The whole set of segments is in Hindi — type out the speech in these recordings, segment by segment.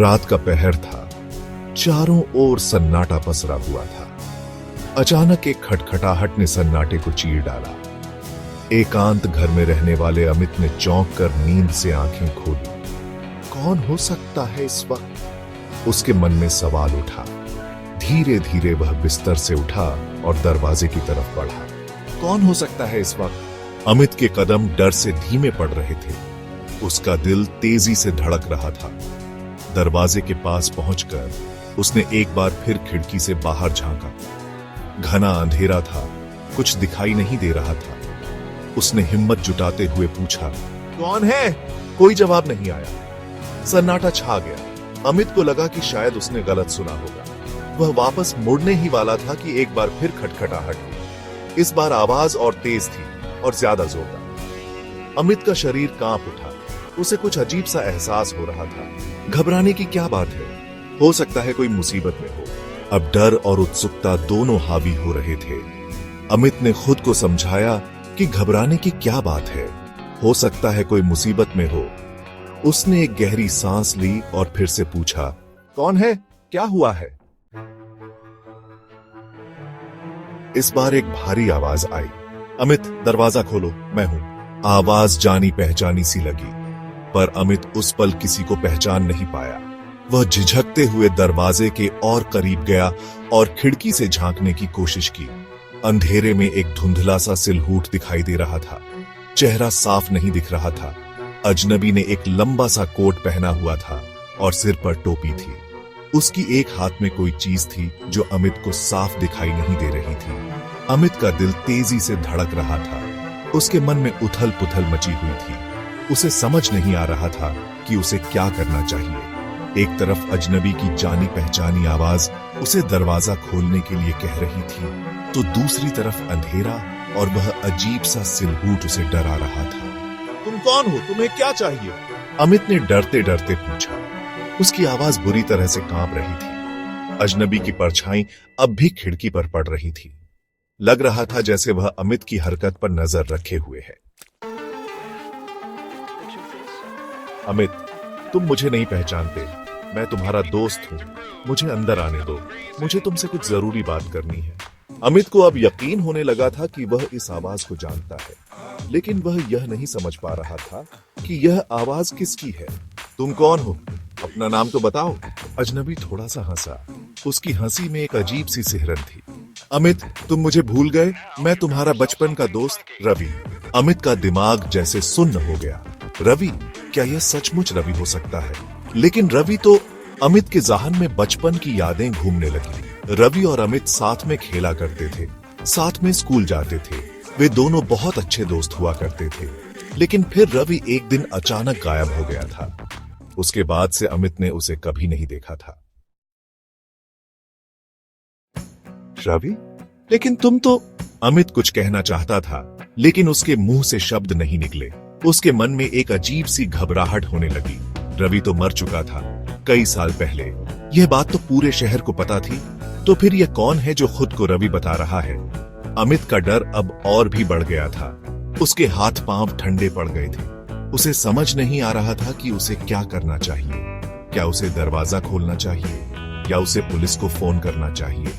रात का पहर था। चारों ओर सन्नाटा पसरा हुआ था। अचानक एक खटखटाहट ने सन्नाटे को चीर डाला। एकांत घर में रहने वाले अमित ने चौंक कर नींद से आंखें खोली। कौन हो सकता है इस वक्त? उसके मन में सवाल उठा। धीरे धीरे वह बिस्तर से उठा और दरवाजे की तरफ बढ़ा। कौन हो सकता है इस वक्त? अमित के कदम डर से धीमे पड़ रहे थे। उसका दिल तेजी से धड़क रहा था। दरवाजे के पास पहुंचकर उसने एक बार फिर खिड़की से बाहर झांका। घना अंधेरा था, कुछ दिखाई नहीं दे रहा था। उसने हिम्मत जुटाते हुए पूछा, कौन है? कोई जवाब नहीं आया। सन्नाटा छा गया। अमित को लगा कि शायद उसने गलत सुना होगा। वह वापस मुड़ने ही वाला था कि एक बार फिर खटखटाहट हुई। इस बार आवाज और तेज थी और ज्यादा जोरदार। अमित का शरीर कांप उठा। उसे कुछ अजीब सा एहसास हो रहा था। घबराने की क्या बात है? हो सकता है कोई मुसीबत में हो। अब डर और उत्सुकता दोनों हावी हो रहे थे। अमित ने खुद को समझाया कि घबराने की क्या बात है, हो सकता है कोई मुसीबत में हो। उसने एक गहरी सांस ली और फिर से पूछा, कौन है? क्या हुआ है? इस बार एक भारी आवाज आई। अमित, दरवाजा खोलो, मैं हूं। आवाज जानी पहचानी सी लगी, पर अमित उस पल किसी को पहचान नहीं पाया। वह झिझकते हुए दरवाजे के और करीब गया और खिड़की से झांकने की कोशिश की। अंधेरे में एक धुंधला सा सिलहूट दिखाई दे रहा था। चेहरा साफ नहीं दिख रहा था। अजनबी ने एक लंबा सा कोट पहना हुआ था और सिर पर टोपी थी। उसकी एक हाथ में कोई चीज थी जो अमित को साफ दिखाई नहीं दे रही थी। अमित का दिल तेजी से धड़क रहा था। उसके मन में उथल पुथल मची हुई थी। उसे समझ नहीं आ रहा था कि उसे क्या करना चाहिए। एक तरफ अजनबी की जानी पहचानी आवाज उसे दरवाजा खोलने के लिए कह रही थी, तो दूसरी तरफ अंधेरा और वह अजीब सा सिलहूट उसे डरा रहा था। तुम कौन हो? तुम्हें क्या चाहिए? अमित ने डरते डरते पूछा। उसकी आवाज बुरी तरह से कांप रही थी। अजनबी की परछाई अब भी खिड़की पर पड़ रही थी। लग रहा था जैसे वह अमित की हरकत पर नजर रखे हुए है। अमित, तुम मुझे नहीं पहचानते। मैं तुम्हारा दोस्त हूं। मुझे अंदर आने दो। मुझे तुमसे कुछ जरूरी बात करनी है। अमित को अब यकीन होने लगा था कि वह इस आवाज को जानता है, लेकिन वह यह नहीं समझ पा रहा था कि यह आवाज किसकी है। तुम कौन हो? अपना नाम तो बताओ। अजनबी थोड़ा सा हंसा। उसकी हंसी में एक अजीब सी सिहरन थी। अमित, तुम मुझे भूल गए? मैं तुम्हारा बचपन का दोस्त रवि। अमित का दिमाग जैसे सुन्न हो गया। रवि? क्या यह सचमुच रवि हो सकता है? लेकिन रवि तो अमित के ज़हन में बचपन की यादें घूमने लगी। रवि और अमित साथ में खेला करते थे, साथ में स्कूल जाते थे। वे दोनों बहुत अच्छे दोस्त हुआ करते थे। लेकिन फिर रवि एक दिन अचानक गायब हो गया था। उसके बाद से अमित ने उसे कभी नहीं देखा था। रवि? लेकिन तुम तो... अमित कुछ कहना चाहता था, लेकिन उसके मुंह से शब्द नहीं निकले। उसके मन में एक अजीब सी घबराहट होने लगी। रवि तो मर चुका था कई साल पहले। यह बात तो पूरे शहर को पता थी। तो फिर यह कौन है जो खुद को रवि बता रहा है? अमित का डर अब और भी बढ़ गया था। उसके हाथ पांव ठंडे पड़ गए थे। उसे समझ नहीं आ रहा था कि उसे क्या करना चाहिए। क्या उसे दरवाजा खोलना चाहिए या उसे पुलिस को फोन करना चाहिए?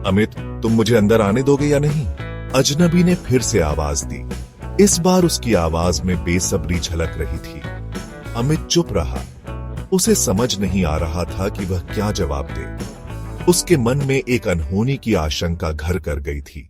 अमित, तुम मुझे अंदर आने दोगे या नहीं? अजनबी ने फिर से आवाज दी। इस बार उसकी आवाज में बेसब्री झलक रही थी। अमित चुप रहा। उसे समझ नहीं आ रहा था कि वह क्या जवाब दे। उसके मन में एक अनहोनी की आशंका घर कर गई थी।